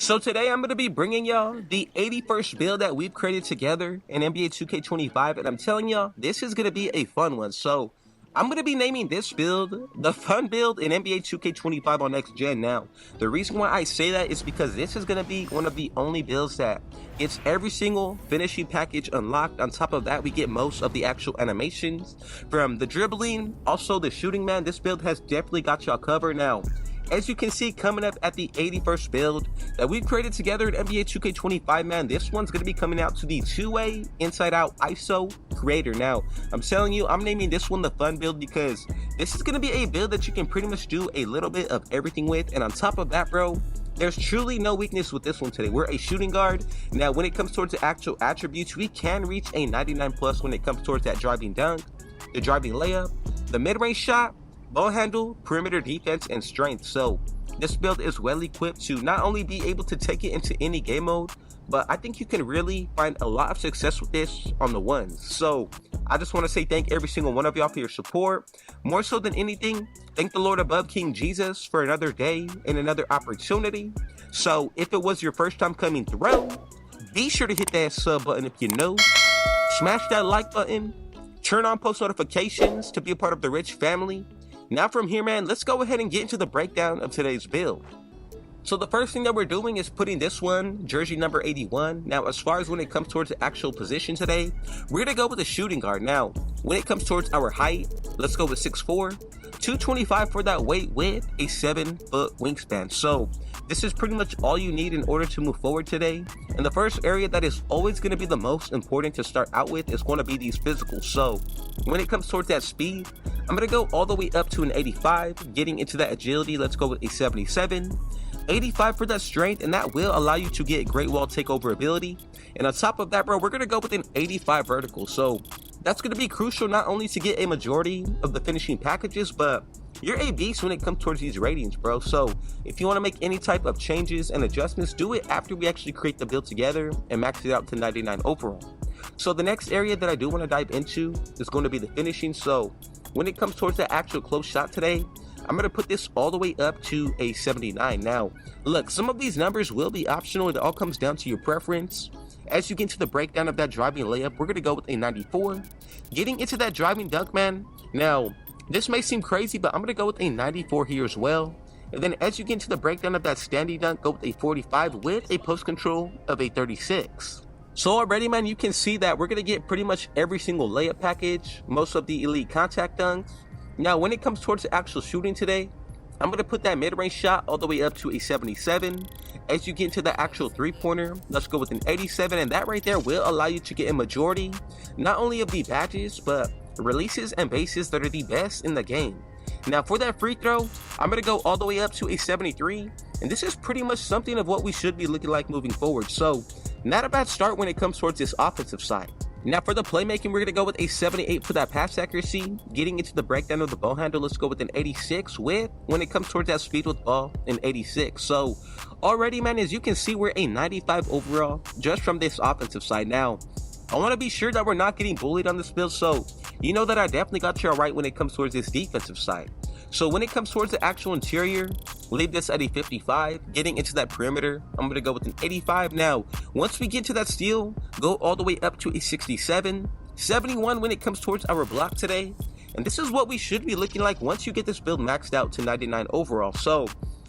So today I'm going to be bringing y'all the 81st build that we've created together in NBA 2K25, and I'm telling y'all, this is going to be a fun one. So I'm going to be naming this build the fun build in NBA 2K25 on next gen. Now, the reason why I say that is because this is going to be one of the only builds that gets every single finishing package unlocked. On top of that, we get most of the actual animations from the dribbling, also the shooting. Man, this build has definitely got y'all covered. Now, as you can see, coming up at the 81st build that we've created together in NBA 2K25, man, this one's going to be coming out to the two-way inside-out ISO creator. Now, I'm telling you, I'm naming this one the fun build because this is going to be a build that you can pretty much do a little bit of everything with. And on top of that, bro, there's truly no weakness with this one today. We're a shooting guard. Now, when it comes towards the actual attributes, we can reach a 99 plus when it comes towards that driving dunk, the driving layup, the mid-range shot, ball handle, perimeter defense, and strength. So this build is well equipped to not only be able to take it into any game mode, but I think you can really find a lot of success with this on the ones. So I just want to say thank every single one of y'all for your support. More so than anything, thank the Lord above, King Jesus, for another day and another opportunity. So if it was your first time coming through, be sure to hit that sub button if you know, smash that like button, turn on post notifications to be a part of the rich family. Now from here, man, let's go ahead and get into the breakdown of today's build. So the first thing that we're doing is putting this one, jersey number 81. Now, as far as when it comes towards the actual position today, we're going to go with the shooting guard. Now, when it comes towards our height, let's go with 6'4", 225 for that weight with a 7-foot wingspan. So this is pretty much all you need in order to move forward today. And the first area that is always going to be the most important to start out with is going to be these physicals. So when it comes towards that speed, I'm going to go all the way up to an 85. Getting into that agility, let's go with a 77. 85 for that strength, and that will allow you to get great wall takeover ability. And on top of that, bro, we're going to go with an 85 vertical. So that's going to be crucial not only to get a majority of the finishing packages, but you're a beast when it comes towards these ratings, bro. So if you want to make any type of changes and adjustments, do it after we actually create the build together and max it out to 99 overall. So the next area that I do want to dive into is going to be the finishing. So when it comes towards the actual close shot today, I'm going to put this all the way up to a 79. Now, look, some of these numbers will be optional. It all comes down to your preference. As you get into the breakdown of that driving layup, we're going to go with a 94. Getting into that driving dunk, man. Now, this may seem crazy, but I'm going to go with a 94 here as well. And then as you get into the breakdown of that standing dunk, go with a 45 with a post control of a 36. So already, man, you can see that we're going to get pretty much every single layup package, most of the elite contact dunks. Now, when it comes towards the actual shooting today, I'm going to put that mid-range shot all the way up to a 77. As you get into the actual three-pointer, let's go with an 87, and that right there will allow you to get a majority, not only of the badges, but releases and bases that are the best in the game. Now, for that free throw, I'm going to go all the way up to a 73, and this is pretty much something of what we should be looking like moving forward. So, not a bad start when it comes towards this offensive side. Now for the playmaking, we're going to go with a 78 for that pass accuracy. Getting into the breakdown of the ball handle, let's go with an 86 with, when it comes towards that speed with ball, an 86. So already, man, as you can see, we're a 95 overall just from this offensive side. Now, I want to be sure that we're not getting bullied on this build, so you know that I definitely got you all right when it comes towards this defensive side. So when it comes towards the actual interior, leave this at a 55. Getting into that perimeter, I'm going to go with an 85. Now, once we get to that steal, go all the way up to a 67. 71 when it comes towards our block today. And this is what we should be looking like once you get this build maxed out to 99 overall. So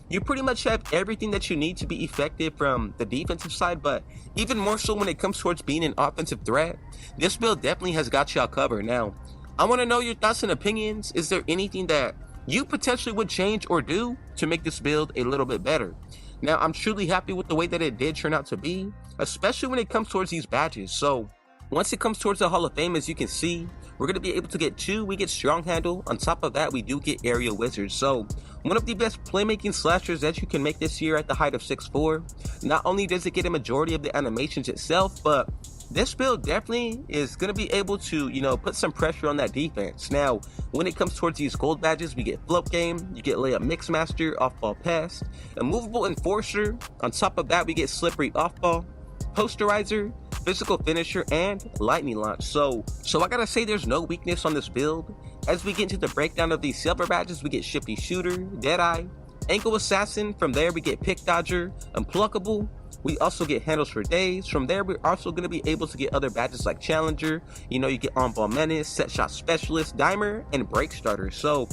you pretty much have everything that you need to be effective from the defensive side, but even more so when it comes towards being an offensive threat, this build definitely has got y'all covered. Now, I want to know your thoughts and opinions. Is there anything that you potentially would change or do to make this build a little bit better? Now, I'm truly happy with the way that it did turn out to be, especially when it comes towards these badges. So once it comes towards the Hall of Fame, as you can see, we're going to be able to get 2. We get strong handle. On top of that, we do get aerial wizard. So one of the best playmaking slashers that you can make this year at the height of 6'4". Not only does it get a majority of the animations itself, but this build definitely is going to be able to, put some pressure on that defense. Now, when it comes towards these gold badges, we get float game, you get layup mix master, off ball pass, a movable enforcer. On top of that, we get slippery off ball, posterizer, physical finisher, and lightning launch. So I gotta say, there's no weakness on this build. As we get into the breakdown of these silver badges, we get shifty shooter, deadeye, Ankle Assassin. From there we get Pick Dodger, Unpluckable. We also get Handles for Days. From there we're also going to be able to get other badges like Challenger. You know, you get On Ball Menace, Set Shot Specialist, Dimer, and Break Starter. So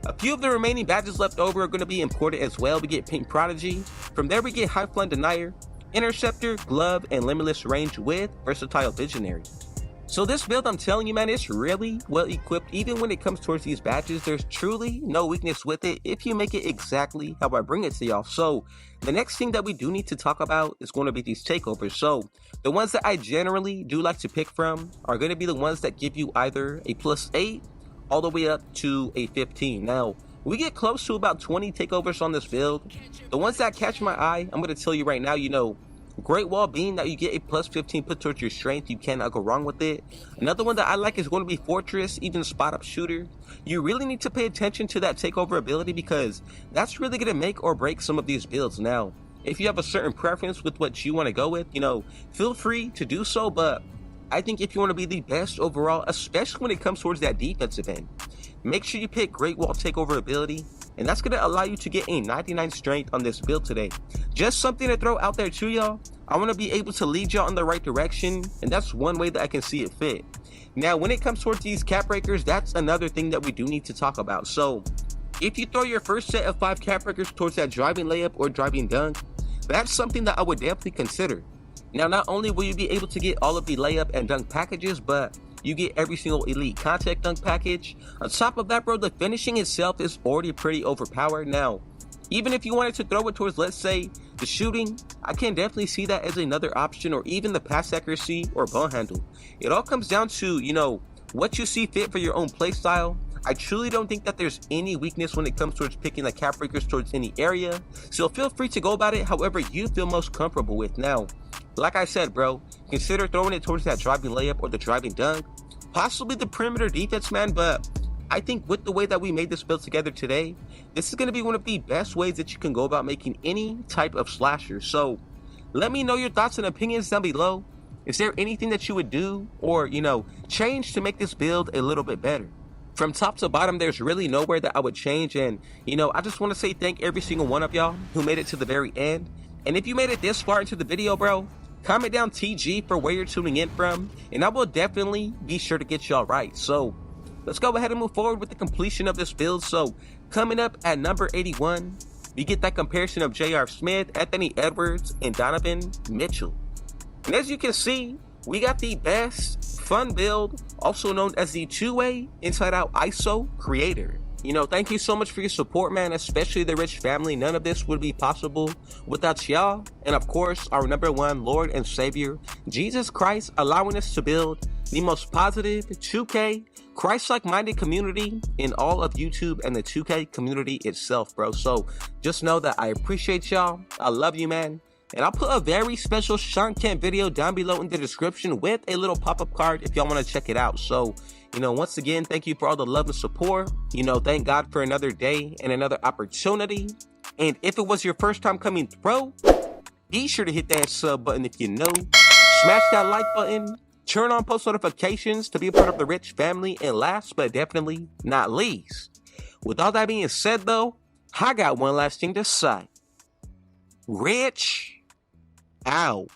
a few of the remaining badges left over are going to be important as well. We get Pink Prodigy. From there we get High Flying Denier, Interceptor, Glove, and Limitless Range with Versatile Visionary. So this build, I'm telling you, man, it's really well equipped. Even when it comes towards these badges, there's truly no weakness with it if you make it exactly how I bring it to y'all. So the next thing that we do need to talk about is going to be these takeovers. So the ones that I generally do like to pick from are going to be the ones that give you either a +8 all the way up to a 15. Now, we get close to about 20 takeovers on this build. The ones that catch my eye, I'm going to tell you right now, you know, Great Wall being that you get a +15 put towards your strength, you cannot go wrong with it. Another one that I like is going to be Fortress, even Spot Up Shooter. You really need to pay attention to that takeover ability because that's really going to make or break some of these builds. Now, if you have a certain preference with what you want to go with, you know, feel free to do so, but I think if you want to be the best overall, especially when it comes towards that defensive end, make sure you pick Great Wall takeover ability, and that's going to allow you to get a 99 strength on this build today. Just something to throw out there to y'all. I want to be able to lead y'all in the right direction, and that's one way that I can see it fit. Now, when it comes towards these cap breakers, that's another thing that we do need to talk about. So if you throw your first set of 5 cap breakers towards that driving layup or driving dunk, that's something that I would definitely consider. Now, not only will you be able to get all of the layup and dunk packages, but you get every single elite contact dunk package. On top of that, bro, the finishing itself is already pretty overpowered. Now, even if you wanted to throw it towards, let's say, the shooting, I can definitely see that as another option, or even the pass accuracy or ball handle. It all comes down to, you know, what you see fit for your own play style. I truly don't think that there's any weakness when it comes towards picking the cap breakers towards any area, so feel free to go about it however you feel most comfortable with. Now, like I said, bro, consider throwing it towards that driving layup or the driving dunk, possibly the perimeter defense, man, but I think with the way that we made this build together today, this is going to be one of the best ways that you can go about making any type of slasher. So let me know your thoughts and opinions down below. Is there anything that you would do or, you know, change to make this build a little bit better? From top to bottom, there's really nowhere that I would change, and, you know, I just want to say thank every single one of y'all who made it to the very end. And if you made it this far into the video, bro, comment down TG for where you're tuning in from, and I will definitely be sure to get y'all right. So let's go ahead and move forward with the completion of this build. So coming up at number 81, we get that comparison of J.R. Smith, Anthony Edwards, and Donovan Mitchell. And as you can see, we got the best fun build, also known as the two-way inside out ISO creator. You know, thank you so much for your support, man, especially the Rich family. None of this would be possible without y'all, and of course our number one Lord and Savior, Jesus Christ, allowing us to build the most positive 2K Christ-like minded community in all of YouTube and the 2K community itself, bro. So just know that I appreciate y'all. I love you, man. And I'll put a very special Shark Camp video down below in the description with a little pop-up card if y'all want to check it out. So, you know, once again, thank you for all the love and support. You know, thank God for another day and another opportunity. And if it was your first time coming through, be sure to hit that sub button if you know. Smash that like button. Turn on post notifications to be a part of the Rich family. And last but definitely not least, with all that being said, though, I got one last thing to say. Rich out.